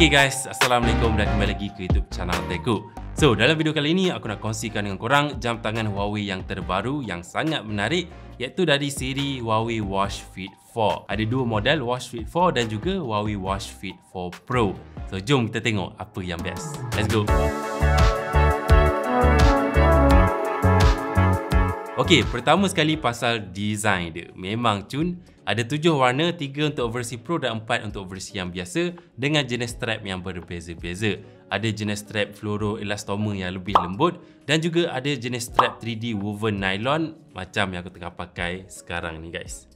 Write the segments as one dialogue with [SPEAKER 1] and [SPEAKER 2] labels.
[SPEAKER 1] Okay guys, Assalamualaikum dan kembali lagi ke YouTube channel Teku. So, dalam video kali ini aku nak kongsikan dengan korang jam tangan Huawei yang terbaru yang sangat menarik, iaitu dari siri Huawei Watch Fit 4. Ada dua model, Watch Fit 4 dan juga Huawei Watch Fit 4 Pro. So, jom kita tengok apa yang best. Let's go. Okey, pertama sekali pasal design dia. Memang cun, ada 7 warna, 3 untuk versi Pro dan 4 untuk versi yang biasa dengan jenis strap yang berbeza-beza. Ada jenis strap fluoroelastomer yang lebih lembut dan juga ada jenis strap 3D woven nylon macam yang aku tengah pakai sekarang ni guys.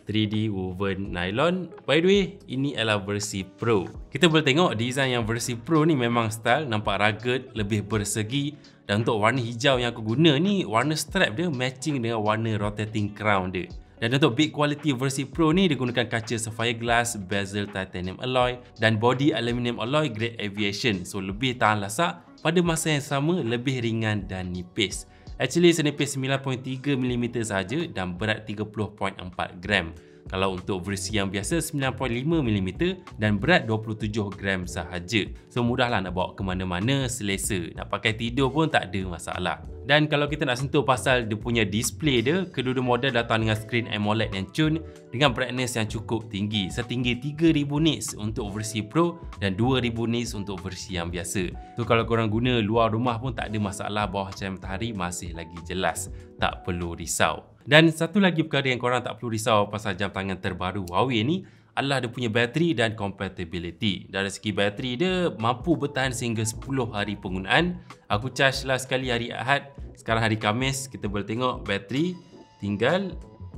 [SPEAKER 1] 3D woven nylon. By the way, ini adalah versi Pro. Kita boleh tengok design yang versi Pro ni memang style, nampak rugged, lebih bersegi. Dan untuk warna hijau yang aku guna ni, warna strap dia matching dengan warna rotating crown dia. Dan untuk build quality versi Pro ni, dia gunakan kaca sapphire glass, bezel titanium alloy dan body aluminium alloy grade aviation. So lebih tahan lasak, pada masa yang sama lebih ringan dan nipis. Actually senipis 9.3mm sahaja dan berat 30.4 gram. Kalau untuk versi yang biasa 9.5mm dan berat 27 gram sahaja. So mudahlah nak bawa ke mana-mana, selesa. Nak pakai tidur pun tak ada masalah. Dan kalau kita nak sentuh pasal dia punya display dia, kedua-dua model datang dengan screen AMOLED yang cun dengan brightness yang cukup tinggi, setinggi 3000 nits untuk versi Pro dan 2000 nits untuk versi yang biasa. So kalau korang guna luar rumah pun tak ada masalah, bawah cahaya matahari masih lagi jelas. Tak perlu risau. Dan satu lagi perkara yang korang tak perlu risau pasal jam tangan terbaru Huawei ni adalah dia punya bateri dan compatibility. Dari segi bateri dia mampu bertahan sehingga 10 hari penggunaan. Aku charge lah sekali hari Ahad. Sekarang hari Khamis kita boleh tengok bateri tinggal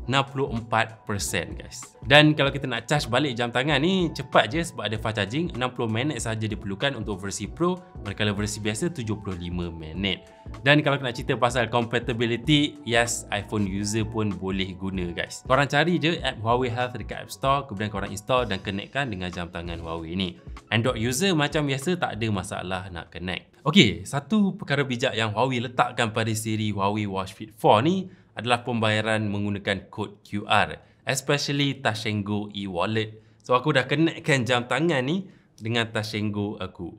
[SPEAKER 1] 64% guys. Dan kalau kita nak charge balik jam tangan ni cepat je sebab ada fast charging, 60 minit sahaja diperlukan untuk versi Pro, manakala versi biasa 75 minit. Dan kalau nak cerita pasal compatibility, yes, iPhone user pun boleh guna guys. Korang cari je app Huawei Health dekat App Store, kemudian korang install dan connectkan dengan jam tangan Huawei ni. Android user macam biasa tak ada masalah nak connect. Okey, satu perkara bijak yang Huawei letakkan pada siri Huawei Watch Fit 4 ni adalah pembayaran menggunakan kod QR, especially Touch 'n Go e-wallet. So aku dah connectkan jam tangan ni dengan Touch 'n Go aku.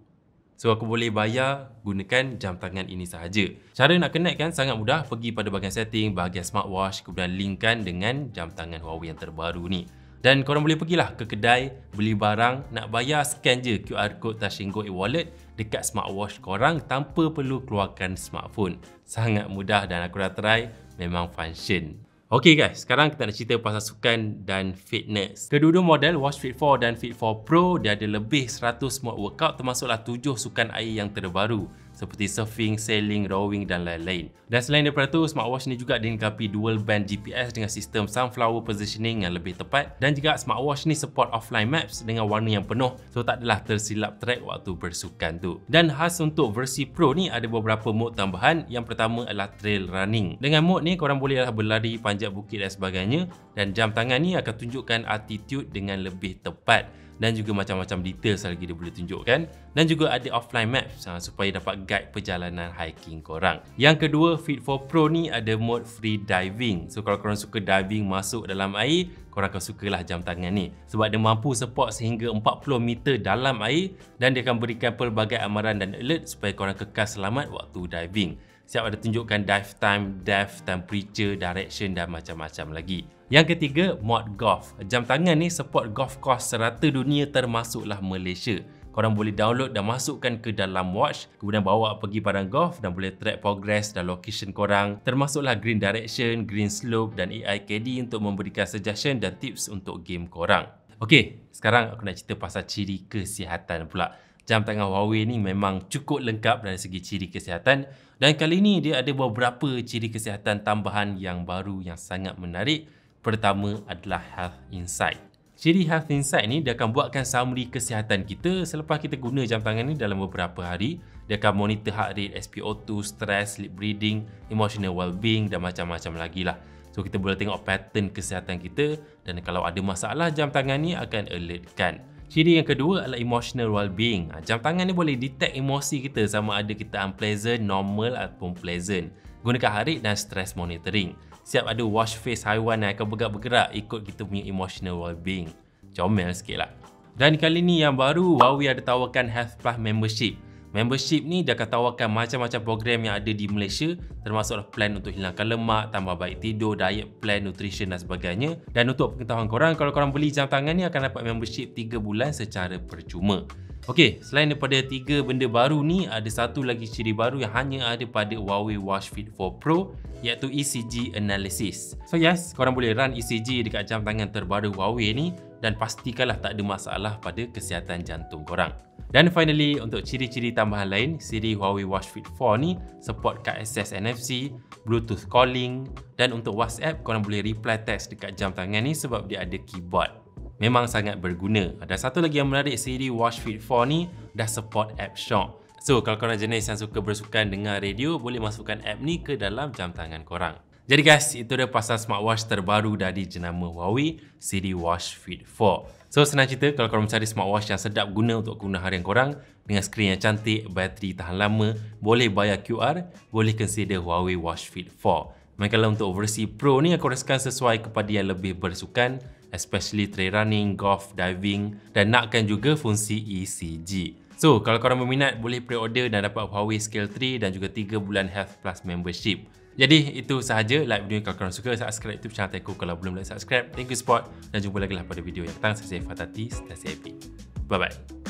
[SPEAKER 1] So aku boleh bayar gunakan jam tangan ini sahaja. Cara nak connectkan sangat mudah, pergi pada bahagian setting, bahagian smartwatch, kemudian linkkan dengan jam tangan Huawei yang terbaru ni. Dan korang boleh pergilah ke kedai, beli barang, nak bayar scan je QR code Touch 'n Go e-wallet dekat smartwatch korang tanpa perlu keluarkan smartphone. Sangat mudah dan aku dah try, memang function. Okay guys, sekarang kita nak cerita pasal sukan dan fitness. Kedua-dua model Watch Fit 4 dan Fit 4 Pro dia ada lebih 100 mode workout, termasuklah 7 sukan air yang terbaru seperti surfing, sailing, rowing dan lain-lain. Dan selain daripada tu, smartwatch ni juga dilengkapi dual band GPS dengan sistem sunflower positioning yang lebih tepat, dan juga smartwatch ni support offline maps dengan warna yang penuh, so tak adalah tersilap track waktu bersukan tu. Dan khas untuk versi Pro ni ada beberapa mode tambahan. Yang pertama adalah trail running. Dengan mode ni korang bolehlah berlari, panjat bukit dan sebagainya, dan jam tangan ni akan tunjukkan altitude dengan lebih tepat. Dan juga macam-macam detail lagi dia boleh tunjukkan. Dan juga ada offline maps supaya dapat guide perjalanan hiking korang. Yang kedua, Fit 4 Pro ni ada mode free diving. So kalau korang suka diving masuk dalam air, korang akan sukalah jam tangan ni. Sebab dia mampu support sehingga 40 meter dalam air dan dia akan berikan pelbagai amaran dan alert supaya korang kekal selamat waktu diving. Siap ada tunjukkan dive time, depth, temperature, direction dan macam-macam lagi. Yang ketiga, mod golf. Jam tangan ni support golf course serata dunia termasuklah Malaysia. Korang boleh download dan masukkan ke dalam watch, kemudian bawa pergi padang golf dan boleh track progress dan location korang, termasuklah green direction, green slope dan AI caddy untuk memberikan suggestion dan tips untuk game korang. Okey, sekarang aku nak cerita pasal ciri kesihatan pula. Jam tangan Huawei ni memang cukup lengkap dari segi ciri kesihatan, dan kali ni dia ada beberapa ciri kesihatan tambahan yang baru yang sangat menarik. Pertama adalah Health Insight. Ciri Health Insight ni dia akan buatkan summary kesihatan kita selepas kita guna jam tangan ni dalam beberapa hari. Dia akan monitor heart rate, SpO2, stress, sleep breathing, emotional well-being dan macam-macam lagi lah. So kita boleh tengok pattern kesihatan kita, dan kalau ada masalah jam tangan ni akan alertkan. Ciri yang kedua adalah emotional well-being. Jam tangan ni boleh detect emosi kita sama ada kita unpleasant, normal ataupun pleasant. Gunakan heart rate dan stress monitoring. Siap ada watch face haiwan yang akan bergerak-bergerak ikut kita punya emotional well-being. Comel sikit lah. Dan kali ni yang baru, Huawei ada tawarkan Health Plus Membership. Membership ni dia akan tawarkan macam-macam program yang ada di Malaysia, termasuk plan untuk hilangkan lemak, tambah baik tidur, diet plan, nutrition dan sebagainya. Dan untuk pengetahuan korang, kalau korang beli jam tangan ni akan dapat membership 3 bulan secara percuma. Okey, selain daripada 3 benda baru ni, ada satu lagi ciri baru yang hanya ada pada Huawei Watch Fit 4 Pro, iaitu ECG Analysis. So yes, korang boleh run ECG dekat jam tangan terbaru Huawei ni dan pastikanlah tak ada masalah pada kesihatan jantung korang. Dan finally, untuk ciri-ciri tambahan lain, siri Huawei Watch Fit 4 ni support card access NFC, Bluetooth calling, dan untuk WhatsApp, korang boleh reply text dekat jam tangan ni sebab dia ada keyboard. Memang sangat berguna. Ada satu lagi yang menarik, siri Watch Fit 4 ni dah support app Shock. So, kalau korang jenis yang suka bersukan dengar radio, boleh masukkan app ni ke dalam jam tangan korang. Jadi guys, itu dia pasal smartwatch terbaru dari jenama Huawei, siri Watch Fit 4. So, senang cerita, kalau korang mencari smartwatch yang sedap guna untuk guna harian korang, dengan skrin yang cantik, bateri tahan lama, boleh bayar QR, boleh consider Huawei Watch Fit 4. Manakala untuk versi Pro ni, aku rasakan sesuai kepada yang lebih bersukan, especially trail running, golf, diving, dan nakkan juga fungsi ECG. So, kalau korang berminat, boleh pre-order dan dapat Huawei Scale 3 dan juga 3 bulan Health Plus Membership. Jadi, itu sahaja. Like video ni kalau korang suka, subscribe YouTube channel Teko kalau belum like subscribe. Thank you support dan jumpa lagi lah pada video yang datang. Saya Fatati, stay happy. Bye-bye.